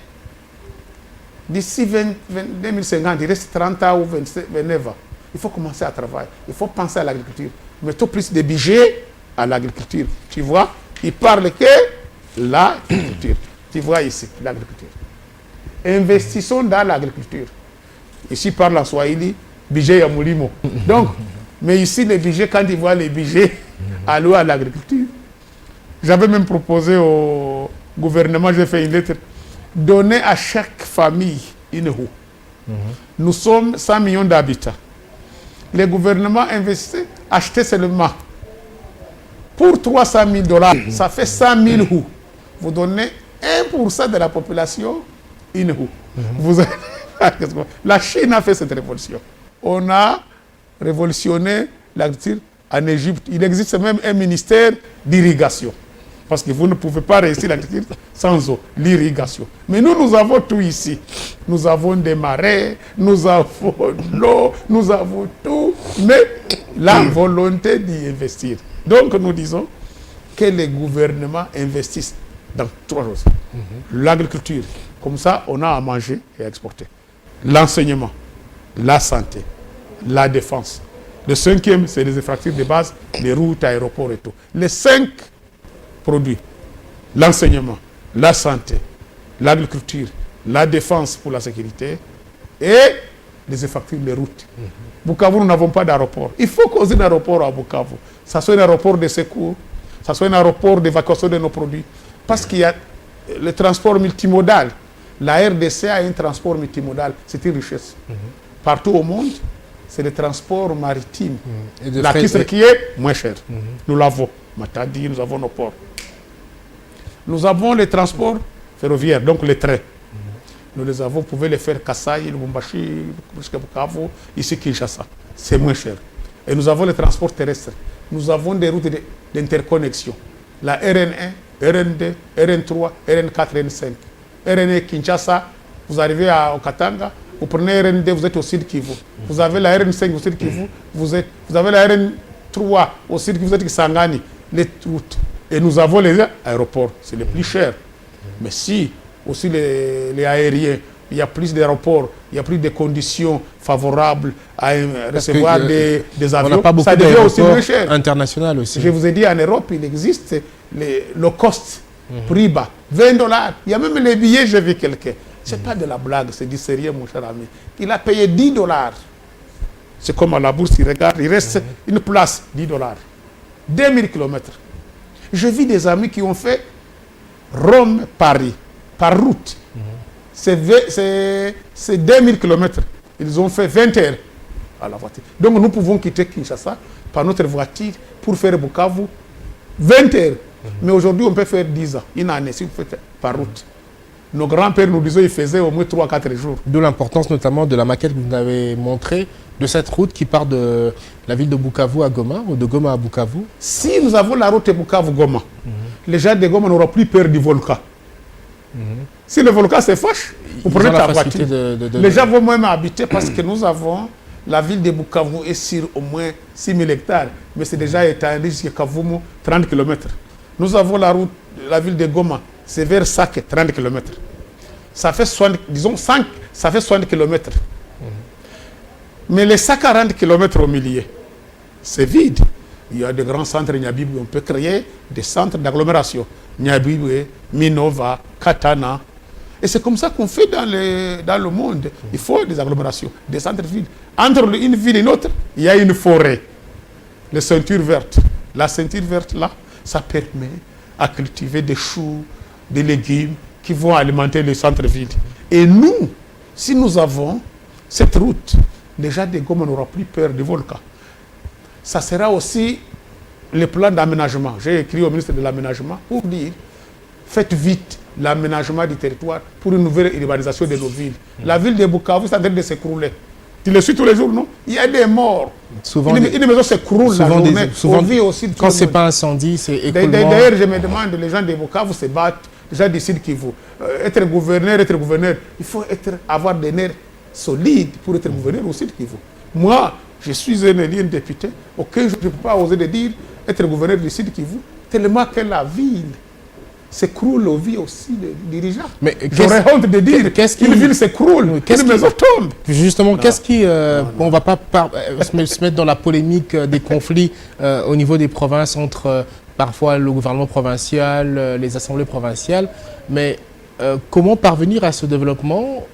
d'ici 2050, il reste 30 ans ou 29 ans. Il faut commencer à travailler. Il faut penser à l'agriculture. Mettons plus de budget à l'agriculture. Tu vois, il parle que l'agriculture. Tu vois ici, l'agriculture. Investissons dans l'agriculture. Ici, parle en Swahili, budget ya mulimo. Donc, mais ici, les budgets, quand ils voient les budgets alloués à l'agriculture, j'avais même proposé au gouvernement, j'ai fait une lettre, donner à chaque famille une roue. Nous sommes 100 millions d'habitants. Les gouvernements investissent, achetaient seulement pour $300 000, ça fait 100 000 roues. Vous donnez 1% de la population une roue. Vous avez... La Chine a fait cette révolution. On a révolutionné l'agriculture en Égypte. Il existe même un ministère d'irrigation. Parce que vous ne pouvez pas réussir l'agriculture sans eau, l'irrigation. Mais nous avons tout ici. Nous avons des marais, nous avons l'eau, nous avons tout. Mais la volonté d'y investir. Donc nous disons que les gouvernements investissent dans 3 choses. L'agriculture, comme ça on a à manger et à exporter. L'enseignement, la santé, la défense. Le 5e, c'est les infrastructures de base, les routes, aéroports et tout. Les 5 produits, l'enseignement, la santé, l'agriculture, la défense pour la sécurité et les infrastructures, les routes. Bukavu, nous n'avons pas d'aéroport. Il faut causer un aéroport à Bukavu. Ça soit un aéroport de secours, ça soit un aéroport d'évacuation de nos produits. Parce qu'il y a le transport multimodal. La RDC a un transport multimodal. C'est une richesse. Partout au monde, c'est le transport maritime. La piste qui est moins cher. Nous l'avons. Matadi, nous avons nos ports. Nous avons les transports ferroviaires, donc les trains. Nous les avons, vous pouvez les faire Kasai, Lubumbashi, Bukavu, ici Kinshasa. C'est moins cher. Et nous avons les transports terrestres. Nous avons des routes d'interconnexion. La RN1, RN2, RN3, RN4, RN5. RN Kinshasa, vous arrivez au Katanga, vous prenez RN2, vous êtes au Sud Kivu. Vous avez la RN5 au Sud Kivu, vous avez la RN3 au Sud Kivu, vous êtes Kisangani. Les routes. Et nous avons les aéroports, c'est les plus chers. Mais si aussi les aériens, il y a plus d'aéroports, il y a plus de conditions favorables à recevoir des avions, ça devient aussi moins cher. International aussi. Je vous ai dit, en Europe, il existe les low cost, prix bas, $20. Il y a même les billets, j'ai vu quelqu'un. Ce n'est pas de la blague, c'est du sérieux, mon cher ami. Il a payé $10. C'est comme à la bourse, il regarde, il reste une place, $10. 2000 km. Je vis des amis qui ont fait Rome-Paris, par route. C'est 2000 km. Ils ont fait 20 heures à la voiture. Donc nous pouvons quitter Kinshasa par notre voiture pour faire Bukavu 20 heures. Mais aujourd'hui, on peut faire 10 ans, une année, si vous faites par route. Nos grands-pères nous disaient qu'ils faisaient au moins 3-4 jours. D'où l'importance notamment de la maquette que vous nous avez montrée, de cette route qui part de la ville de Bukavu à Goma, ou de Goma à Bukavu. Si nous avons la route de Bukavu-Goma, les gens de Goma n'auront plus peur du volcan. Si le volcan se fâche, vous prenez ta voiture. Les gens vont même habiter parce que nous avons la ville de Bukavu est sur au moins 6 000 hectares, mais c'est déjà étendu jusqu'à Kavumu, 30 km. Nous avons la ville de Goma, c'est vers Sake, 30 km. Ça fait 60, disons 5, ça fait 60 km. Mais les 140 km au milieu, c'est vide. Il y a des grands centres Nyabibwe, on peut créer des centres d'agglomération. Nyabibwe, Minova, Katana. Et c'est comme ça qu'on fait dans le monde. Il faut des agglomérations, des centres-villes. Entre une ville et une autre, il y a une forêt. Les ceintures vertes. La ceinture verte, là, ça permet à cultiver des choux, des légumes qui vont alimenter les centres-villes. Et nous, si nous avons cette route, déjà des Goma n'aura plus peur du volcan. Ça sera aussi le plan d'aménagement. J'ai écrit au ministre de l'Aménagement pour dire, faites vite l'aménagement du territoire pour une nouvelle urbanisation de nos villes. La ville de Bukavu est en train de s'écrouler. Tu le suis tous les jours, non? Il y a des morts. Souvent une maison s'écroule la journée. Souvent, aussi quand ce n'est pas incendie, c'est écoulement. D'ailleurs, je me demande, les gens de Bukavu se battent, les gens décident qu'il faut être gouverneur, il faut avoir des nerfs solides pour être gouverneur au Sud Kivu. Moi, je suis un élu, un député, auquel je ne peux pas oser de dire être gouverneur du Sud Kivu, tellement que la ville s'écroule aux vies aussi des dirigeants. J'aurais honte de dire qu'une ville s'écroule, qu'une maison tombe. Justement, qu'est-ce qui... on ne va pas se mettre dans la polémique des conflits au niveau des provinces entre parfois le gouvernement provincial, les assemblées provinciales, mais comment parvenir à ce développement,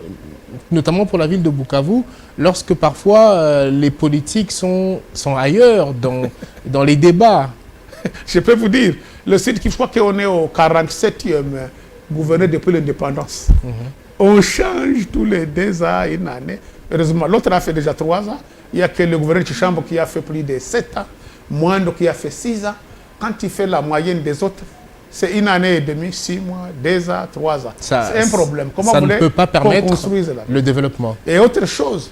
notamment pour la ville de Bukavu, lorsque parfois les politiques sont ailleurs dans les débats? Je peux vous dire, le Sud Kivu, je crois qu'on est au 47e gouverneur depuis l'indépendance. On change tous les 2 ans, une année. Heureusement, l'autre a fait déjà 3 ans. Il n'y a que le gouverneur Chichambo qui a fait plus de 7 ans. Moindo qui a fait 6 ans. Quand il fait la moyenne des autres, c'est 1 année et demie, 6 mois, 2 ans, 3 ans. C'est un problème. Comment ça ne peut pas permettre le développement. Et autre chose,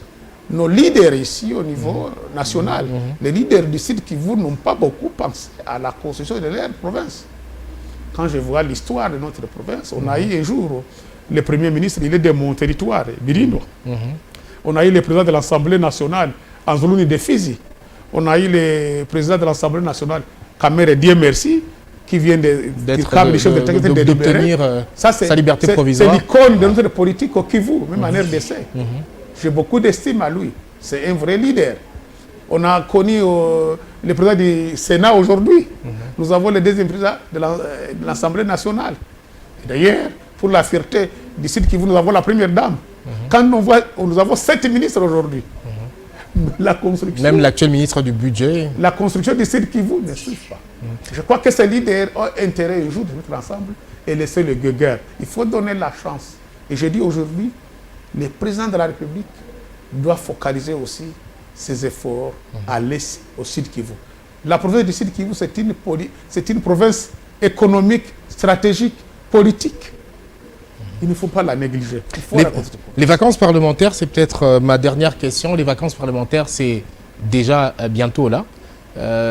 nos leaders ici au niveau national, les leaders du Sud Kivu n'ont pas beaucoup pensé à la construction de leur province. Quand je vois l'histoire de notre province, on a eu un jour, le Premier ministre, il est de mon territoire, Birindo. On a eu le président de l'Assemblée nationale, Anzuluni de Fizi. On a eu le président de l'Assemblée nationale, Kamere, Dieu merci, qui vient d'obtenir sa liberté provisoire. C'est l'icône de notre politique au Kivu, même en RDC. J'ai beaucoup d'estime à lui. C'est un vrai leader. On a connu le président du Sénat aujourd'hui. Nous avons le deuxième président de l'Assemblée nationale. D'ailleurs, pour la fierté du Sud Kivu, nous avons la première dame. Quand on voit, nous avons 7 ministres aujourd'hui. La construction... Même l'actuel ministre du budget. La construction du Sud Kivu ne suit pas. Je crois que ces leaders ont intérêt un jour de mettre ensemble et laisser le guéguerre. Il faut donner la chance. Et je dis aujourd'hui, le président de la République doit focaliser aussi ses efforts à l'est, au Sud Kivu. La province du Sud Kivu, c'est une province économique, stratégique, politique. Il ne faut pas la négliger. Les vacances parlementaires, c'est peut-être ma dernière question. Les vacances parlementaires, c'est déjà bientôt là.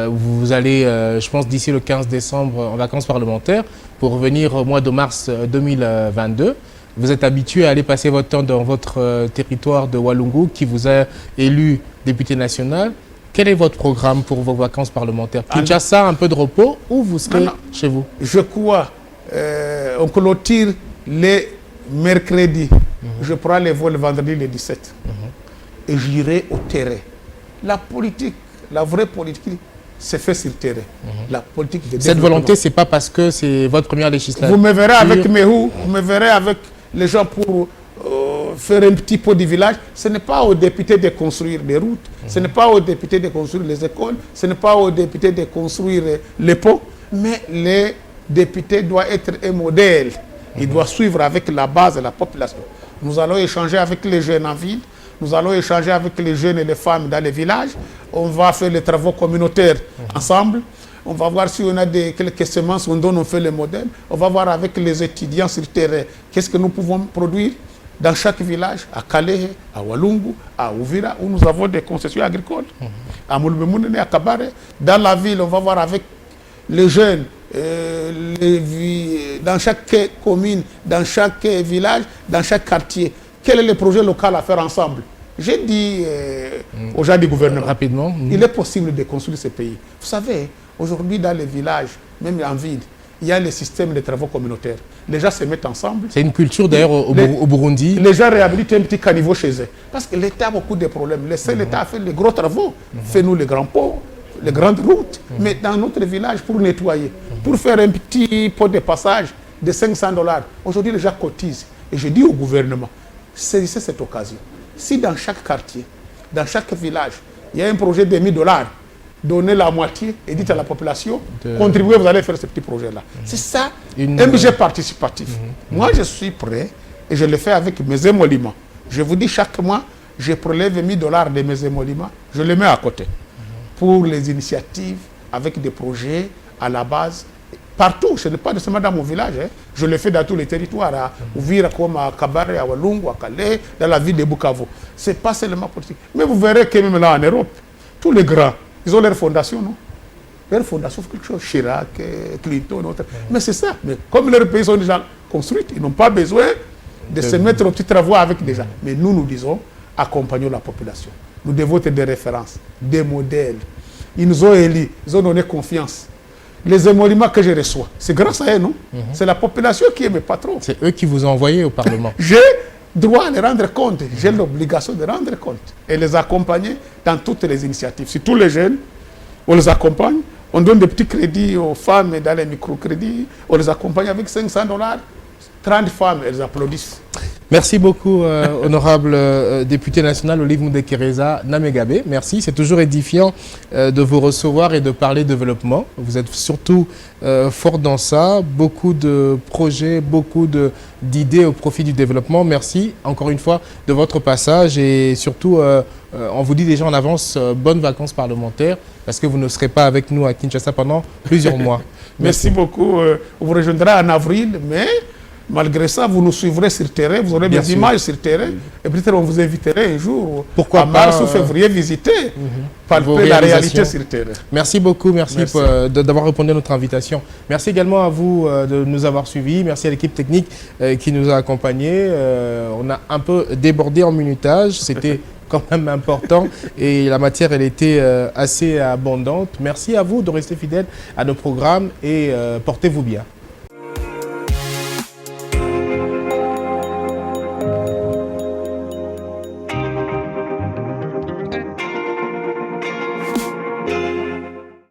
Vous allez, je pense, d'ici le 15 décembre en vacances parlementaires pour revenir au mois de mars 2022. Vous êtes habitué à aller passer votre temps dans votre territoire de Walungu qui vous a élu député national. Quel est votre programme pour vos vacances parlementaires? Kinshasa, un peu de repos ou vous serez chez vous? Je crois, on clôture les mercredis. Je prends les vols le vendredi le 17. Et j'irai au terrain. La politique, la vraie politique, c'est fait sur le terrain. La politique de Cette volonté, ce n'est pas parce que c'est votre première législature. Vous me verrez avec Mehou, vous me verrez avec les gens pour faire un petit pot du village. Ce n'est pas aux députés de construire des routes, ce n'est pas aux députés de construire les écoles, ce n'est pas aux députés de construire les ponts, mais les députés doivent être un modèle. Ils doivent suivre avec la base de la population. Nous allons échanger avec les jeunes en ville, nous allons échanger avec les jeunes et les femmes dans les villages, on va faire les travaux communautaires ensemble, on va voir si on a quelques semences, on fait les modèles, on va voir avec les étudiants sur le terrain qu'est-ce que nous pouvons produire dans chaque village, à Kalehe, à Walungu, à Uvira, où nous avons des concessions agricoles, à Moulbemounene, à Kabare. Dans la ville, on va voir avec les jeunes dans chaque commune, dans chaque village, dans chaque quartier. Quel est le projet local à faire ensemble? J'ai dit aux gens du gouvernement, rapidement, il est possible de construire ce pays. Vous savez, aujourd'hui dans les villages, même en ville, il y a le système de travaux communautaires. Les gens se mettent ensemble. C'est une culture d'ailleurs au Burundi. Les gens réhabilitent un petit caniveau chez eux. Parce que l'État a beaucoup de problèmes. L'État a fait les gros travaux. Fait-nous les grands ponts, les grandes routes. Mais dans notre village, pour nettoyer, pour faire un petit pot de passage de $500, aujourd'hui les gens cotisent. Et je dis au gouvernement, saisissez cette occasion. Si dans chaque quartier, dans chaque village, il y a un projet de $1000, donnez la moitié et dites à la population, contribuez, vous allez faire ce petit projet-là. C'est ça, un budget participatif. Moi, je suis prêt et je le fais avec mes émoluments. Je vous dis, chaque mois, je prélève $1000 de mes émoluments, je les mets à côté pour les initiatives avec des projets à la base. Partout, ce n'est pas seulement dans mon village, hein. Je le fais dans tous les territoires, à Ouvira, comme à Kabare, à Walungu, à Calais, dans la ville de Bukavu. Ce n'est pas seulement politique. Mais vous verrez que même là en Europe, tous les grands, ils ont leur fondation, non? Leur fondation, quelque chose, Chirac, Clinton, autres. Mais c'est ça. Mais comme leurs pays sont déjà construits, ils n'ont pas besoin de se mettre aux petits travaux avec des gens. Mais nous, nous disons, accompagnons la population. Nous devons être des références, des modèles. Ils nous ont élus, ils ont donné confiance. Les émoluments que je reçois, c'est grâce à eux, non? C'est la population qui est mes patrons. C'est eux qui vous ont envoyé au Parlement. J'ai droit à les rendre compte. J'ai l'obligation de rendre compte et les accompagner dans toutes les initiatives. Si tous les jeunes, on les accompagne, on donne des petits crédits aux femmes dans les microcrédits, on les accompagne avec $500, 30 femmes, elles applaudissent. Merci beaucoup, honorable député national Olive Mudekereza Namegabe. Merci, c'est toujours édifiant de vous recevoir et de parler développement. Vous êtes surtout fort dans ça, beaucoup de projets, beaucoup d'idées au profit du développement. Merci encore une fois de votre passage et surtout, on vous dit déjà en avance, bonnes vacances parlementaires parce que vous ne serez pas avec nous à Kinshasa pendant plusieurs mois. Merci beaucoup. On vous rejoindra en avril, mais malgré ça, vous nous suivrez sur terrain, vous aurez des images sur terrain, et peut-être on vous inviterait un jour, en mars ou février, visiter, palper la réalité sur terrain. Merci beaucoup, merci. D'avoir répondu à notre invitation. Merci également à vous de nous avoir suivis, merci à l'équipe technique qui nous a accompagnés. On a un peu débordé en minutage, c'était quand même important et la matière elle était assez abondante. Merci à vous de rester fidèles à nos programmes et portez-vous bien.